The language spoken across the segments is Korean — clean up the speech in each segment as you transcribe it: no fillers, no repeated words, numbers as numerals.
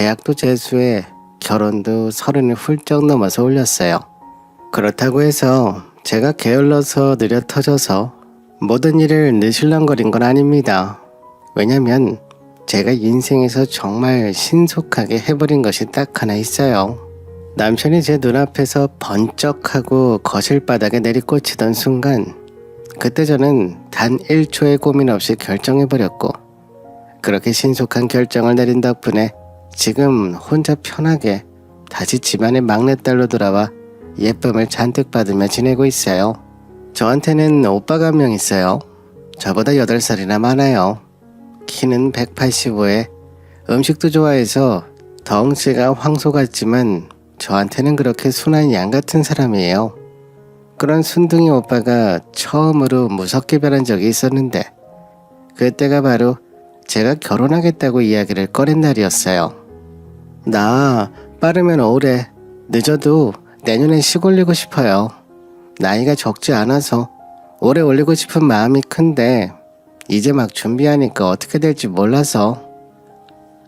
대학도 재수해 결혼도 30을 훌쩍 넘어서 올렸어요. 그렇다고 해서 제가 게을러서 느려 터져서 모든 일을 느실랑거린 건 아닙니다. 왜냐면 제가 인생에서 정말 신속하게 해버린 것이 딱 하나 있어요. 남편이 제 눈앞에서 번쩍하고 거실 바닥에 내리꽂히던 순간 그때 저는 단 1초의 고민 없이 결정해버렸고 그렇게 신속한 결정을 내린 덕분에 지금 혼자 편하게 다시 집안의 막내딸로 돌아와 예쁨을 잔뜩 받으며 지내고 있어요. 저한테는 오빠가 한 명 있어요. 저보다 8살이나 많아요. 키는 185에 음식도 좋아해서 덩치가 황소 같지만 저한테는 그렇게 순한 양 같은 사람이에요. 그런 순둥이 오빠가 처음으로 무섭게 변한 적이 있었는데 그때가 바로 제가 결혼하겠다고 이야기를 꺼낸 날이었어요. 나 빠르면 올해, 늦어도 내년에 식 올리고 싶어요. 나이가 적지 않아서 오래 올리고 싶은 마음이 큰데 이제 막 준비하니까 어떻게 될지 몰라서.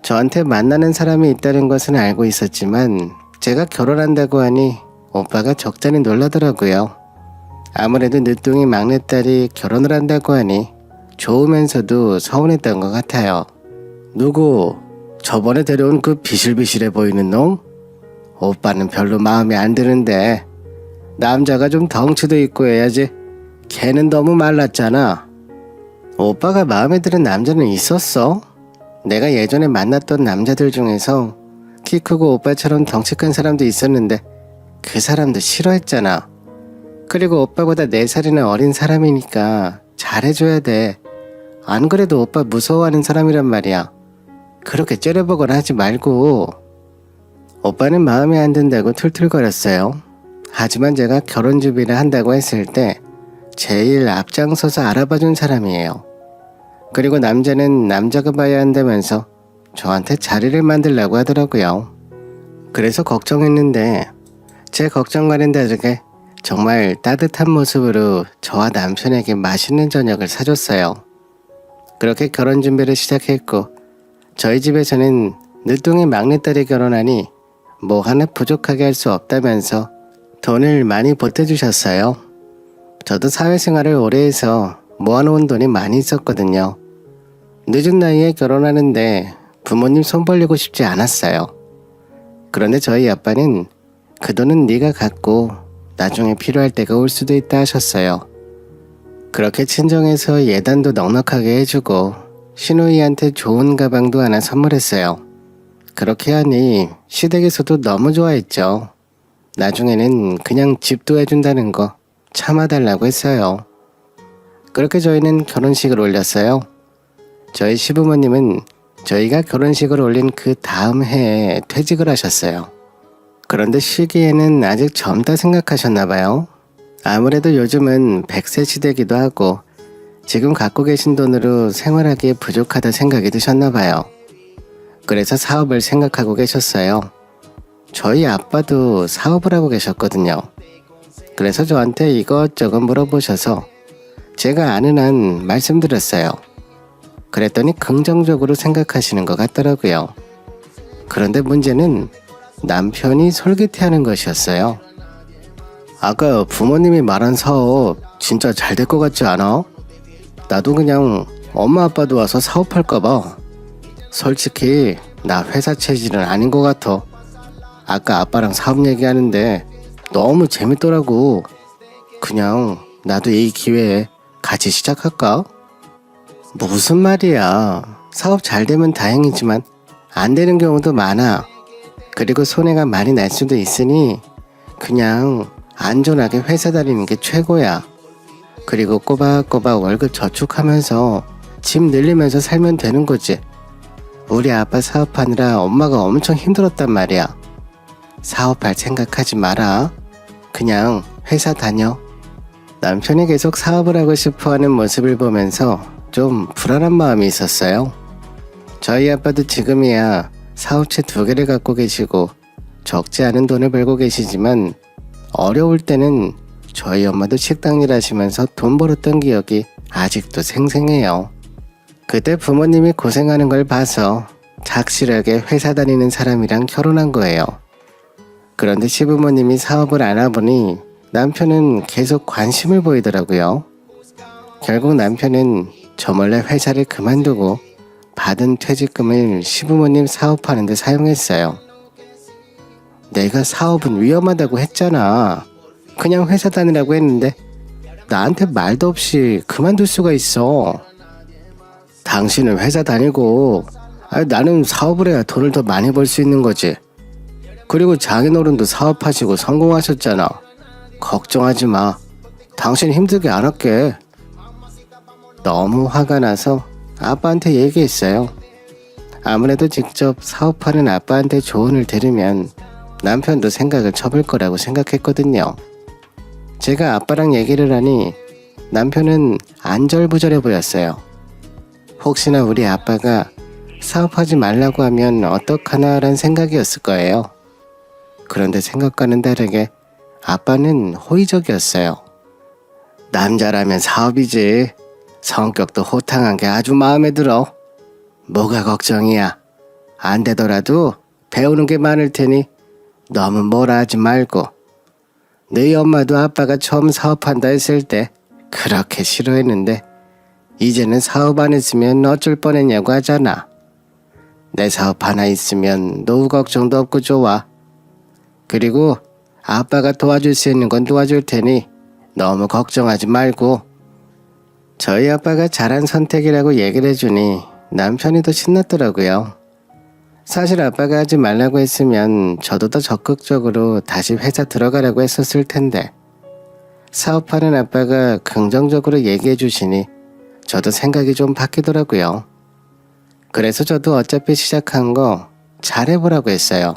저한테 만나는 사람이 있다는 것은 알고 있었지만 제가 결혼한다고 하니 오빠가 적잖이 놀라더라고요. 아무래도 늦둥이 막내딸이 결혼을 한다고 하니 좋으면서도 서운했던 것 같아요. 누구? 저번에 데려온 그 비실비실해 보이는 놈? 오빠는 별로 마음에 안 드는데 남자가 좀 덩치도 있고 해야지. 걔는 너무 말랐잖아. 오빠가 마음에 드는 남자는 있었어. 내가 예전에 만났던 남자들 중에서 키 크고 오빠처럼 덩치 큰 사람도 있었는데 그 사람도 싫어했잖아. 그리고 오빠보다 4살이나 어린 사람이니까 잘해줘야 돼. 안 그래도 오빠 무서워하는 사람이란 말이야. 그렇게 째려보거나 하지 말고. 오빠는 마음에 안 든다고 툴툴거렸어요. 하지만 제가 결혼 준비를 한다고 했을 때 제일 앞장서서 알아봐준 사람이에요. 그리고 남자는 남자가 봐야 한다면서 저한테 자리를 만들라고 하더라고요. 그래서 걱정했는데 제 걱정과는 다르게 정말 따뜻한 모습으로 저와 남편에게 맛있는 저녁을 사줬어요. 그렇게 결혼 준비를 시작했고 저희 집에서는 늦둥이 막내딸이 결혼하니 뭐 하나 부족하게 할 수 없다면서 돈을 많이 보태주셨어요. 저도 사회생활을 오래 해서 모아놓은 돈이 많이 있었거든요. 늦은 나이에 결혼하는데 부모님 손 벌리고 싶지 않았어요. 그런데 저희 아빠는 그 돈은 네가 갖고 나중에 필요할 때가 올 수도 있다 하셨어요. 그렇게 친정에서 예단도 넉넉하게 해주고 시누이한테 좋은 가방도 하나 선물했어요. 그렇게 하니 시댁에서도 너무 좋아했죠. 나중에는 그냥 집도 해준다는 거 참아달라고 했어요. 그렇게 저희는 결혼식을 올렸어요. 저희 시부모님은 저희가 결혼식을 올린 그 다음 해에 퇴직을 하셨어요. 그런데 시기에는 아직 젊다 생각하셨나봐요. 아무래도 요즘은 100세 시대기도 하고 지금 갖고 계신 돈으로 생활하기에 부족하다 생각이 드셨나봐요. 그래서 사업을 생각하고 계셨어요. 저희 아빠도 사업을 하고 계셨거든요. 그래서 저한테 이것저것 물어보셔서 제가 아는 한 말씀드렸어요. 그랬더니 긍정적으로 생각하시는 것 같더라고요. 그런데 문제는 남편이 솔깃해하는 것이었어요. 아까 부모님이 말한 사업 진짜 잘 될 것 같지 않아? 나도 그냥 엄마 아빠도 와서 사업할까봐. 솔직히 나 회사 체질은 아닌 것 같아. 아까 아빠랑 사업 얘기하는데 너무 재밌더라고. 그냥 나도 이 기회에 같이 시작할까? 무슨 말이야. 사업 잘 되면 다행이지만 안 되는 경우도 많아. 그리고 손해가 많이 날 수도 있으니 그냥 안전하게 회사 다니는 게 최고야. 그리고 꼬박꼬박 월급 저축하면서 집 늘리면서 살면 되는 거지. 우리 아빠 사업하느라 엄마가 엄청 힘들었단 말이야. 사업할 생각하지 마라. 그냥 회사 다녀. 남편이 계속 사업을 하고 싶어하는 모습을 보면서 좀 불안한 마음이 있었어요. 저희 아빠도 지금이야 사업체 2개를 갖고 계시고 적지 않은 돈을 벌고 계시지만 어려울 때는 저희 엄마도 식당 일 하시면서 돈 벌었던 기억이 아직도 생생해요. 그때 부모님이 고생하는 걸 봐서 착실하게 회사 다니는 사람이랑 결혼한 거예요. 그런데 시부모님이 사업을 안 하보니 남편은 계속 관심을 보이더라고요. 결국 남편은 저 몰래 회사를 그만두고 받은 퇴직금을 시부모님 사업하는 데 사용했어요. 내가 사업은 위험하다고 했잖아. 그냥 회사 다니라고 했는데 나한테 말도 없이 그만둘 수가 있어. 당신은 회사 다니고 나는 사업을 해야 돈을 더 많이 벌 수 있는 거지. 그리고 장인어른도 사업하시고 성공하셨잖아. 걱정하지 마. 당신 힘들게 안 할게. 너무 화가 나서 아빠한테 얘기했어요. 아무래도 직접 사업하는 아빠한테 조언을 들으면 남편도 생각을 접을 거라고 생각했거든요. 제가 아빠랑 얘기를 하니 남편은 안절부절해 보였어요. 혹시나 우리 아빠가 사업하지 말라고 하면 어떡하나라는 생각이었을 거예요. 그런데 생각과는 다르게 아빠는 호의적이었어요. 남자라면 사업이지. 성격도 호탕한 게 아주 마음에 들어. 뭐가 걱정이야. 안 되더라도 배우는 게 많을 테니 너무 뭐라 하지 말고. 너희 엄마도 아빠가 처음 사업한다 했을 때 그렇게 싫어했는데 이제는 사업 안 했으면 어쩔 뻔했냐고 하잖아. 내 사업 하나 있으면 노후 걱정도 없고 좋아. 그리고 아빠가 도와줄 수 있는 건 도와줄 테니 너무 걱정하지 말고. 저희 아빠가 잘한 선택이라고 얘기를 해주니 남편이 더 신났더라고요. 사실 아빠가 하지 말라고 했으면 저도 더 적극적으로 다시 회사 들어가라고 했었을 텐데 사업하는 아빠가 긍정적으로 얘기해 주시니 저도 생각이 좀 바뀌더라고요. 그래서 저도 어차피 시작한 거 잘해보라고 했어요.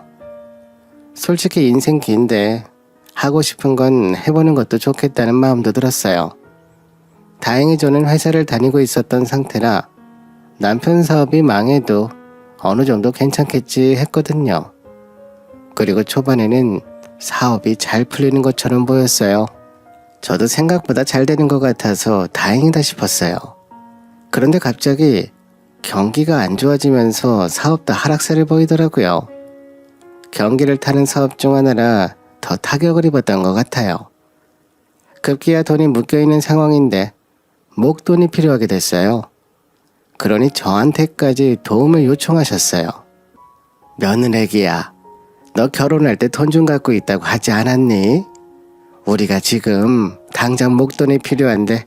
솔직히 인생 긴데 하고 싶은 건 해보는 것도 좋겠다는 마음도 들었어요. 다행히 저는 회사를 다니고 있었던 상태라 남편 사업이 망해도 어느 정도 괜찮겠지 했거든요. 그리고 초반에는 사업이 잘 풀리는 것처럼 보였어요. 저도 생각보다 잘 되는 것 같아서 다행이다 싶었어요. 그런데 갑자기 경기가 안 좋아지면서 사업도 하락세를 보이더라고요. 경기를 타는 사업 중 하나라 더 타격을 입었던 것 같아요. 급기야 돈이 묶여있는 상황인데 목돈이 필요하게 됐어요. 그러니 저한테까지 도움을 요청하셨어요. 며느리야, 너 결혼할 때 돈 좀 갖고 있다고 하지 않았니? 우리가 지금 당장 목돈이 필요한데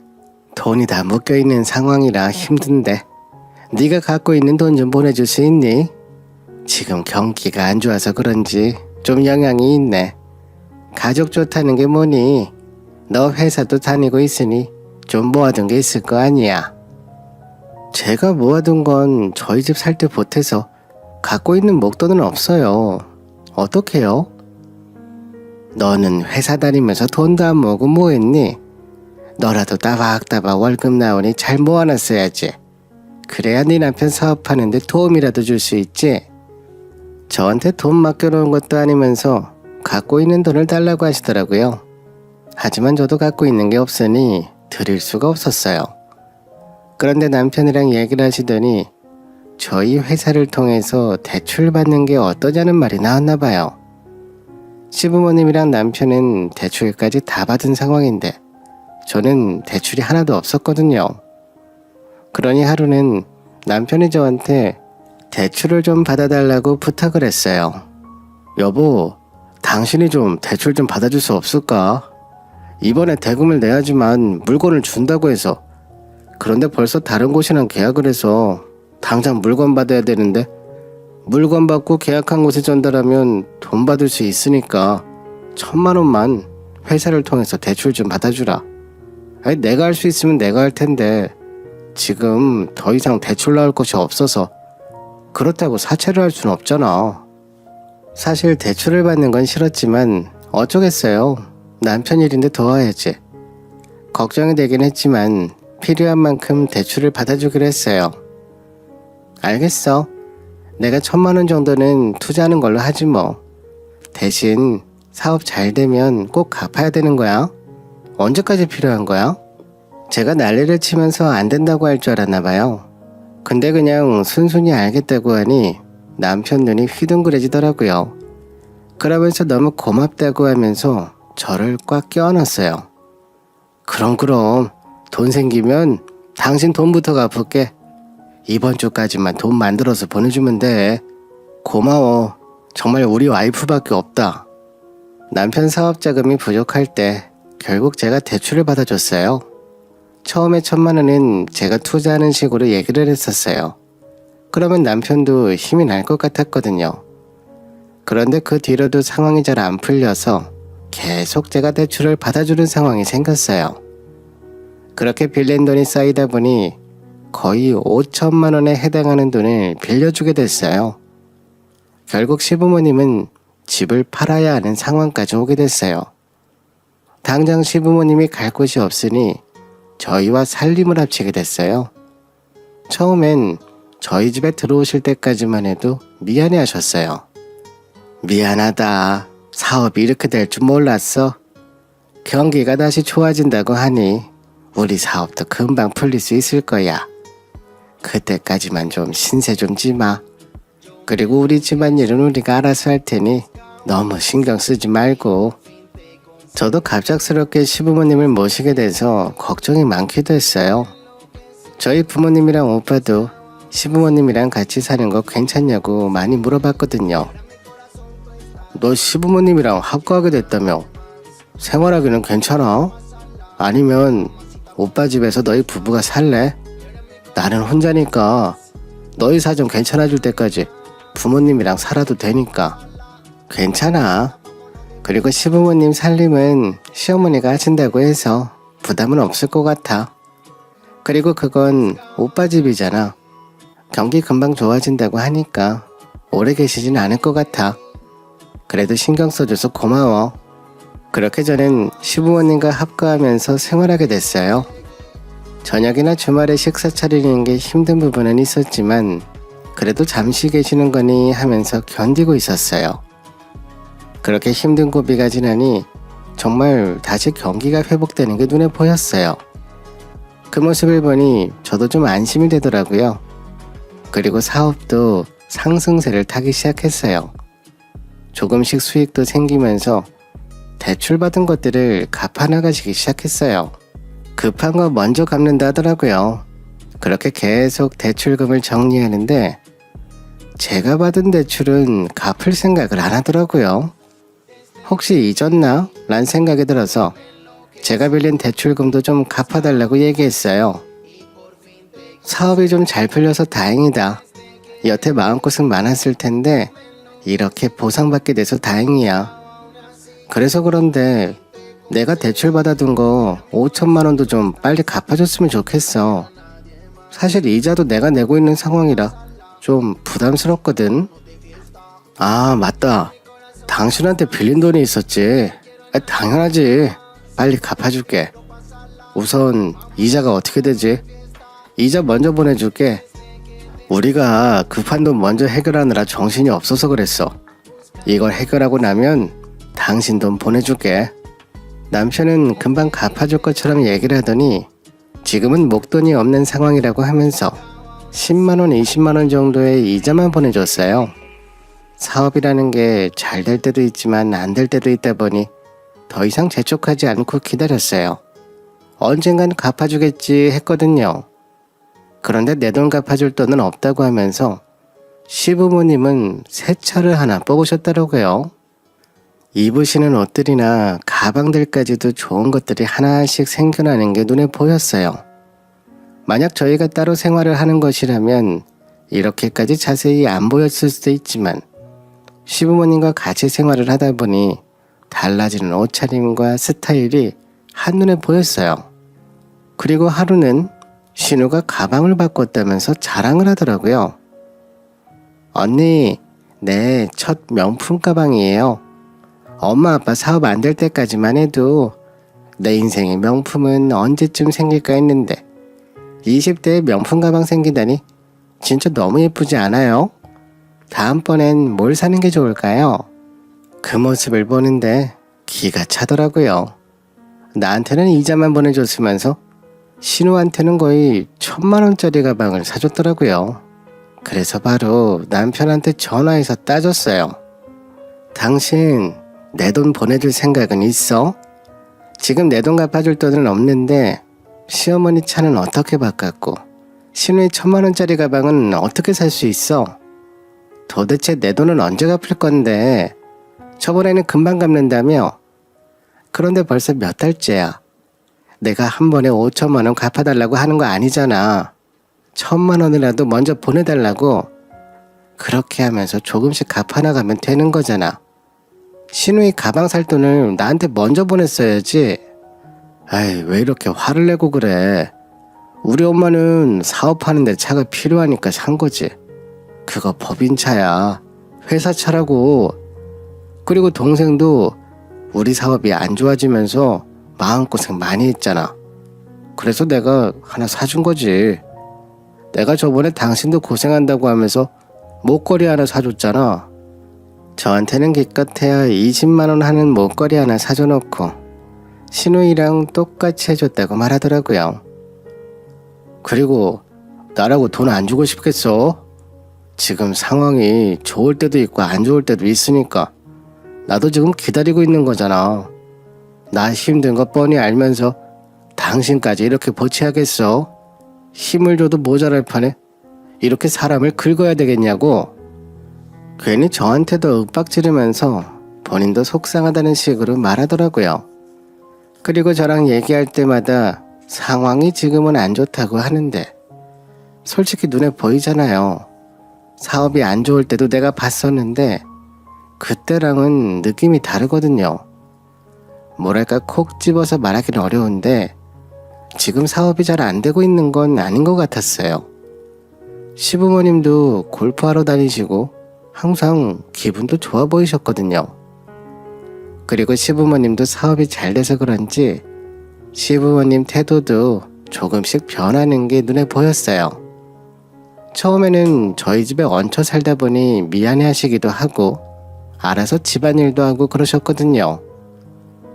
돈이 다 묶여있는 상황이라 힘든데 네가 갖고 있는 돈 좀 보내줄 수 있니? 지금 경기가 안 좋아서 그런지 좀 영향이 있네. 가족 좋다는 게 뭐니? 너 회사도 다니고 있으니 좀 모아둔 게 있을 거 아니야. 제가 모아둔 건 저희 집 살 때 보태서 갖고 있는 목돈은 없어요. 어떡해요? 너는 회사 다니면서 돈도 안 모으고 뭐 했니? 너라도 따박따박 월급 나오니 잘 모아놨어야지. 그래야 네 남편 사업하는데 도움이라도 줄 수 있지. 저한테 돈 맡겨놓은 것도 아니면서 갖고 있는 돈을 달라고 하시더라고요. 하지만 저도 갖고 있는 게 없으니 드릴 수가 없었어요. 그런데 남편이랑 얘기를 하시더니 저희 회사를 통해서 대출 받는 게 어떠냐는 말이 나왔나 봐요. 시부모님이랑 남편은 대출까지 다 받은 상황인데 저는 대출이 하나도 없었거든요. 그러니 하루는 남편이 저한테 대출을 좀 받아달라고 부탁을 했어요. 여보, 당신이 좀 대출 좀 받아줄 수 없을까? 이번에 대금을 내야지만 물건을 준다고 해서. 그런데 벌써 다른 곳이랑 계약을 해서 당장 물건 받아야 되는데 물건 받고 계약한 곳에 전달하면 돈 받을 수 있으니까 1,000만 원만 회사를 통해서 대출 좀 받아주라. 아니, 내가 할 수 있으면 내가 할 텐데 지금 더 이상 대출 나올 것이 없어서 그렇다고 사채를 할 수는 없잖아. 사실 대출을 받는 건 싫었지만 어쩌겠어요. 남편 일인데 도와야지. 걱정이 되긴 했지만 필요한 만큼 대출을 받아주기로 했어요. 알겠어. 내가 1,000만 원 정도는 투자하는 걸로 하지 뭐. 대신 사업 잘 되면 꼭 갚아야 되는 거야. 언제까지 필요한 거야? 제가 난리를 치면서 안 된다고 할 줄 알았나 봐요. 근데 그냥 순순히 알겠다고 하니 남편 눈이 휘둥그레지더라고요. 그러면서 너무 고맙다고 하면서 저를 꽉 껴안았어요. 그럼 돈 생기면 당신 돈부터 갚을게. 이번 주까지만 돈 만들어서 보내주면 돼. 고마워. 정말 우리 와이프밖에 없다. 남편 사업 자금이 부족할 때 결국 제가 대출을 받아줬어요. 처음에 1,000만 원은 제가 투자하는 식으로 얘기를 했었어요. 그러면 남편도 힘이 날 것 같았거든요. 그런데 그 뒤로도 상황이 잘 안 풀려서 계속 제가 대출을 받아주는 상황이 생겼어요. 그렇게 빌린 돈이 쌓이다 보니 거의 5,000만 원에 해당하는 돈을 빌려주게 됐어요. 결국 시부모님은 집을 팔아야 하는 상황까지 오게 됐어요. 당장 시부모님이 갈 곳이 없으니 저희와 살림을 합치게 됐어요. 처음엔 저희 집에 들어오실 때까지만 해도 미안해 하셨어요. 미안하다. 사업이 이렇게 될 줄 몰랐어. 경기가 다시 좋아진다고 하니 우리 사업도 금방 풀릴 수 있을 거야. 그때까지만 좀 신세 좀 지마. 그리고 우리 집안일은 우리가 알아서 할 테니 너무 신경 쓰지 말고. 저도 갑작스럽게 시부모님을 모시게 돼서 걱정이 많기도 했어요. 저희 부모님이랑 오빠도 시부모님이랑 같이 사는 거 괜찮냐고 많이 물어봤거든요. 너 시부모님이랑 합가하게 됐다며? 생활하기는 괜찮아? 아니면 오빠 집에서 너희 부부가 살래? 나는 혼자니까 너희 사정 괜찮아질 때까지 부모님이랑 살아도 되니까. 괜찮아. 그리고 시부모님 살림은 시어머니가 하신다고 해서 부담은 없을 것 같아. 그리고 그건 오빠 집이잖아. 경기 금방 좋아진다고 하니까 오래 계시진 않을 것 같아. 그래도 신경 써줘서 고마워. 그렇게 저는 시부모님과 합가하면서 생활하게 됐어요. 저녁이나 주말에 식사 차리는 게 힘든 부분은 있었지만 그래도 잠시 계시는 거니 하면서 견디고 있었어요. 그렇게 힘든 고비가 지나니 정말 다시 경기가 회복되는 게 눈에 보였어요. 그 모습을 보니 저도 좀 안심이 되더라고요. 그리고 사업도 상승세를 타기 시작했어요. 조금씩 수익도 생기면서 대출받은 것들을 갚아나가시기 시작했어요. 급한 거 먼저 갚는다 하더라고요. 그렇게 계속 대출금을 정리하는데 제가 받은 대출은 갚을 생각을 안 하더라고요. 혹시 잊었나? 란 생각이 들어서 제가 빌린 대출금도 좀 갚아달라고 얘기했어요. 사업이 좀 잘 풀려서 다행이다. 여태 마음고생 많았을 텐데 이렇게 보상받게 돼서 다행이야. 그래서 그런데 내가 대출 받아둔 거 5,000만 원도 좀 빨리 갚아줬으면 좋겠어. 사실 이자도 내가 내고 있는 상황이라 좀 부담스럽거든. 아, 맞다. 당신한테 빌린 돈이 있었지. 당연하지. 빨리 갚아줄게. 우선 이자가 어떻게 되지? 이자 먼저 보내줄게. 우리가 급한 돈 먼저 해결하느라 정신이 없어서 그랬어. 이걸 해결하고 나면 당신 돈 보내줄게. 남편은 금방 갚아줄 것처럼 얘기를 하더니 지금은 목돈이 없는 상황이라고 하면서 10만원, 20만원 정도의 이자만 보내줬어요. 사업이라는 게 잘 될 때도 있지만 안 될 때도 있다 보니 더 이상 재촉하지 않고 기다렸어요. 언젠간 갚아주겠지 했거든요. 그런데 내 돈 갚아줄 돈은 없다고 하면서 시부모님은 새 차를 하나 뽑으셨더라고요. 입으시는 옷들이나 가방들까지도 좋은 것들이 하나씩 생겨나는 게 눈에 보였어요. 만약 저희가 따로 생활을 하는 것이라면 이렇게까지 자세히 안 보였을 수도 있지만 시부모님과 같이 생활을 하다 보니 달라지는 옷차림과 스타일이 한눈에 보였어요. 그리고 하루는 신우가 가방을 바꿨다면서 자랑을 하더라고요. 언니, 내 첫 명품 가방이에요. 엄마 아빠 사업 안 될 때까지만 해도 내 인생의 명품은 언제쯤 생길까 했는데 20대에 명품 가방 생기다니 진짜 너무 예쁘지 않아요? 다음번엔 뭘 사는 게 좋을까요? 그 모습을 보는데 기가 차더라고요. 나한테는 이자만 보내줬으면서 신우한테는 거의 1,000만 원짜리 가방을 사줬더라고요. 그래서 바로 남편한테 전화해서 따졌어요. 당신 내 돈 보내줄 생각은 있어? 지금 내 돈 갚아줄 돈은 없는데 시어머니 차는 어떻게 바꿨고 신우이 1,000만 원짜리 가방은 어떻게 살 수 있어? 도대체 내 돈은 언제 갚을 건데? 저번에는 금방 갚는다며? 그런데 벌써 몇 달째야. 내가 한 번에 5천만 원 갚아달라고 하는 거 아니잖아. 1,000만 원이라도 먼저 보내달라고. 그렇게 하면서 조금씩 갚아나가면 되는 거잖아. 신우이 가방 살 돈을 나한테 먼저 보냈어야지. 아이, 왜 이렇게 화를 내고 그래. 우리 엄마는 사업하는데 차가 필요하니까 산 거지. 그거 법인차야. 회사 차라고. 그리고 동생도 우리 사업이 안 좋아지면서 마음고생 많이 했잖아. 그래서 내가 하나 사준 거지. 내가 저번에 당신도 고생한다고 하면서 목걸이 하나 사줬잖아. 저한테는 기껏해야 20만 원 하는 목걸이 하나 사줘놓고 신우이랑 똑같이 해줬다고 말하더라고요. 그리고 나라고 돈 안 주고 싶겠어? 지금 상황이 좋을 때도 있고 안 좋을 때도 있으니까 나도 지금 기다리고 있는 거잖아. 나 힘든 거 뻔히 알면서 당신까지 이렇게 보채야겠어? 힘을 줘도 모자랄 판에 이렇게 사람을 긁어야 되겠냐고. 괜히 저한테도 윽박지르면서 본인도 속상하다는 식으로 말하더라고요. 그리고 저랑 얘기할 때마다 상황이 지금은 안 좋다고 하는데 솔직히 눈에 보이잖아요. 사업이 안 좋을 때도 내가 봤었는데 그때랑은 느낌이 다르거든요. 뭐랄까 콕 집어서 말하기는 어려운데 지금 사업이 잘 안 되고 있는 건 아닌 것 같았어요. 시부모님도 골프하러 다니시고 항상 기분도 좋아 보이셨거든요. 그리고 시부모님도 사업이 잘 돼서 그런지 시부모님 태도도 조금씩 변하는 게 눈에 보였어요. 처음에는 저희 집에 얹혀 살다 보니 미안해 하시기도 하고 알아서 집안일도 하고 그러셨거든요.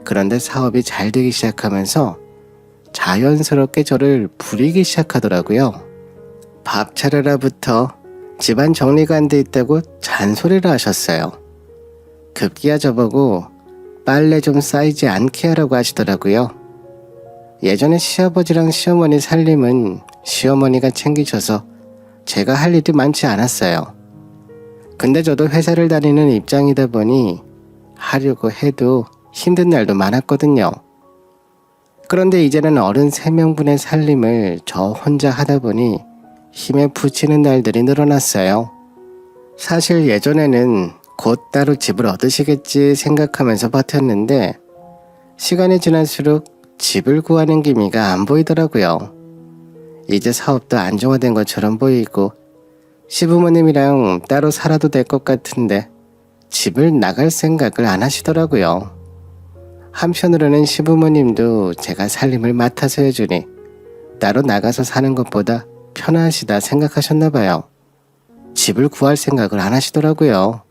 그런데 사업이 잘 되기 시작하면서 자연스럽게 저를 부리기 시작하더라고요. 밥 차려라부터 집안 정리가 안 돼 있다고 잔소리를 하셨어요. 급기야 저보고 빨래 좀 쌓이지 않게 하라고 하시더라고요. 예전에 시아버지랑 시어머니 살림은 시어머니가 챙기셔서 제가 할 일이 많지 않았어요. 근데 저도 회사를 다니는 입장이다 보니 하려고 해도 힘든 날도 많았거든요. 그런데 이제는 어른 3명분의 살림을 저 혼자 하다 보니 힘에 부치는 날들이 늘어났어요. 사실 예전에는 곧 따로 집을 얻으시겠지 생각하면서 버텼는데 시간이 지날수록 집을 구하는 기미가 안 보이더라고요. 이제 사업도 안정화된 것처럼 보이고 시부모님이랑 따로 살아도 될 것 같은데 집을 나갈 생각을 안 하시더라고요. 한편으로는 시부모님도 제가 살림을 맡아서 해주니 따로 나가서 사는 것보다 편하시다 생각하셨나봐요. 집을 구할 생각을 안 하시더라고요.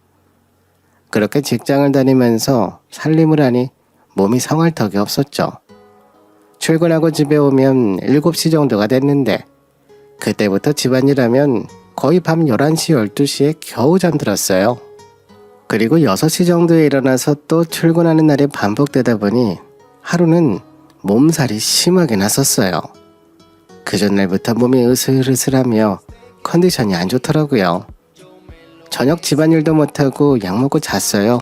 그렇게 직장을 다니면서 살림을 하니 몸이 성할 턱이 없었죠. 출근하고 집에 오면 7시 정도가 됐는데 그때부터 집안일하면 거의 밤 11시, 12시에 겨우 잠들었어요. 그리고 6시 정도에 일어나서 또 출근하는 날이 반복되다 보니 하루는 몸살이 심하게 났었어요. 그 전날부터 몸이 으슬으슬하며 컨디션이 안 좋더라고요. 저녁 집안일도 못하고 약 먹고 잤어요.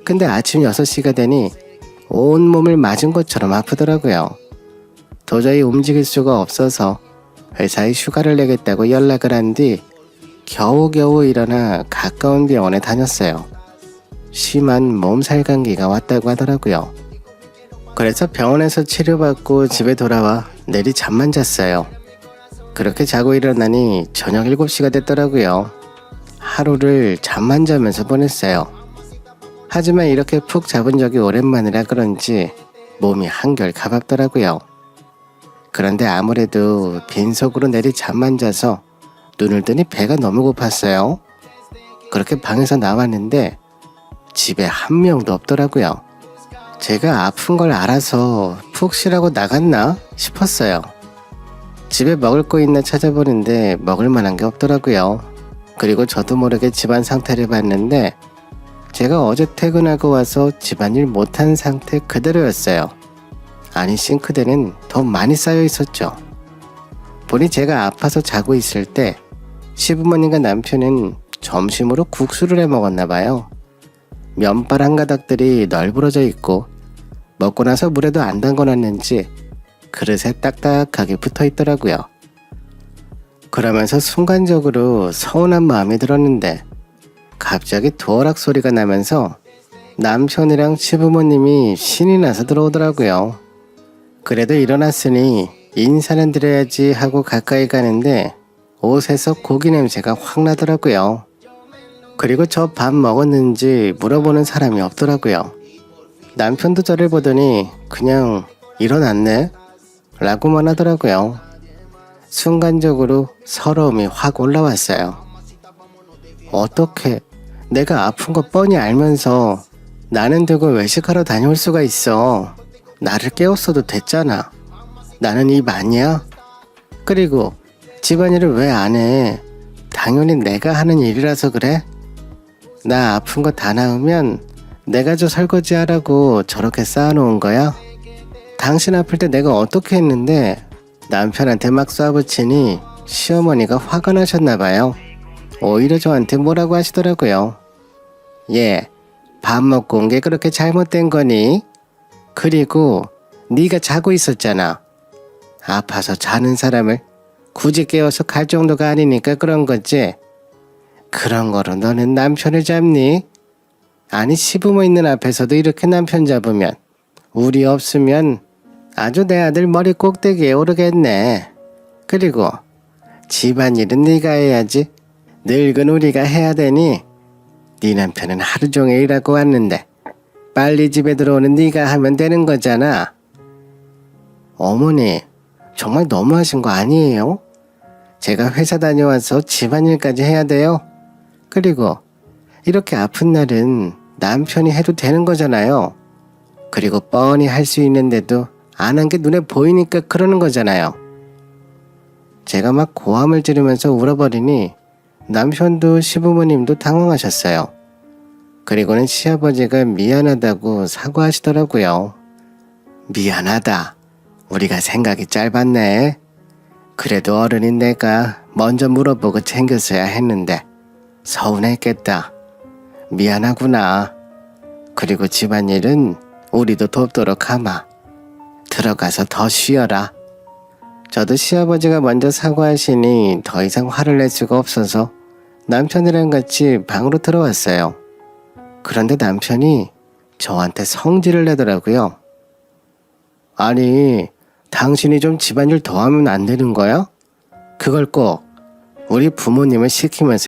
근데 아침 6시가 되니 온몸을 맞은 것처럼 아프더라고요. 도저히 움직일 수가 없어서 회사에 휴가를 내겠다고 연락을 한 뒤 겨우겨우 일어나 가까운 병원에 다녔어요. 심한 몸살 감기가 왔다고 하더라고요. 그래서 병원에서 치료받고 집에 돌아와 내리 잠만 잤어요. 그렇게 자고 일어나니 저녁 7시가 됐더라고요. 하루를 잠만 자면서 보냈어요. 하지만 이렇게 푹 잡은 적이 오랜만이라 그런지 몸이 한결 가볍더라고요. 그런데 아무래도 빈속으로 내리 잠만 자서 눈을 뜨니 배가 너무 고팠어요. 그렇게 방에서 나왔는데 집에 한 명도 없더라고요. 제가 아픈 걸 알아서 푹 쉬라고 나갔나 싶었어요. 집에 먹을 거 있나 찾아보는데 먹을 만한 게 없더라고요. 그리고 저도 모르게 집안 상태를 봤는데 제가 어제 퇴근하고 와서 집안일 못한 상태 그대로였어요. 아니 싱크대는 더 많이 쌓여 있었죠. 보니 제가 아파서 자고 있을 때 시부모님과 남편은 점심으로 국수를 해 먹었나 봐요. 면발 한 가닥들이 널브러져 있고 먹고 나서 물에도 안 담궈놨는지 그릇에 딱딱하게 붙어 있더라고요. 그러면서 순간적으로 서운한 마음이 들었는데 갑자기 도어락 소리가 나면서 남편이랑 시부모님이 신이 나서 들어오더라고요. 그래도 일어났으니 인사는 드려야지 하고 가까이 가는데 옷에서 고기 냄새가 확 나더라고요. 그리고 저 밥 먹었는지 물어보는 사람이 없더라고요. 남편도 저를 보더니 그냥 일어났네? 라고만 하더라고요. 순간적으로 서러움이 확 올라왔어요. 어떻게 내가 아픈 거 뻔히 알면서 나는 두고 외식하러 다녀올 수가 있어. 나를 깨웠어도 됐잖아. 나는 입 아니야? 그리고 집안일을 왜 안 해? 당연히 내가 하는 일이라서 그래? 나 아픈 거 다 나으면 내가 저 설거지 하라고 저렇게 쌓아놓은 거야? 당신 아플 때 내가 어떻게 했는데 남편한테 막 쏴붙이니 시어머니가 화가 나셨나봐요. 오히려 저한테 뭐라고 하시더라고요. 얘, 밥 먹고 온 게 그렇게 잘못된 거니? 그리고 네가 자고 있었잖아. 아파서 자는 사람을 굳이 깨워서 갈 정도가 아니니까 그런 거지. 그런 거로 너는 남편을 잡니? 아니 시부모 있는 앞에서도 이렇게 남편 잡으면 우리 없으면 아주 내 아들 머리 꼭대기에 오르겠네. 그리고 집안일은 네가 해야지. 늙은 우리가 해야 되니? 네 남편은 하루 종일 일하고 왔는데 빨리 집에 들어오는 네가 하면 되는 거잖아. 어머니, 정말 너무하신 거 아니에요? 제가 회사 다녀와서 집안일까지 해야 돼요? 그리고 이렇게 아픈 날은 남편이 해도 되는 거잖아요. 그리고 뻔히 할 수 있는데도 안 한 게 눈에 보이니까 그러는 거잖아요. 제가 막 고함을 지르면서 울어버리니 남편도 시부모님도 당황하셨어요. 그리고는 시아버지가 미안하다고 사과하시더라고요. 미안하다. 우리가 생각이 짧았네. 그래도 어른인 내가 먼저 물어보고 챙겼어야 했는데 서운했겠다. 미안하구나. 그리고 집안일은 우리도 돕도록 하마. 들어가서 더 쉬어라. 저도 시아버지가 먼저 사과하시니 더 이상 화를 낼 수가 없어서 남편이랑 같이 방으로 들어왔어요. 그런데 남편이 저한테 성질을 내더라고요. 아니, 당신이 좀 집안일 더 하면 안 되는 거야? 그걸 꼭 우리 부모님을 시키면서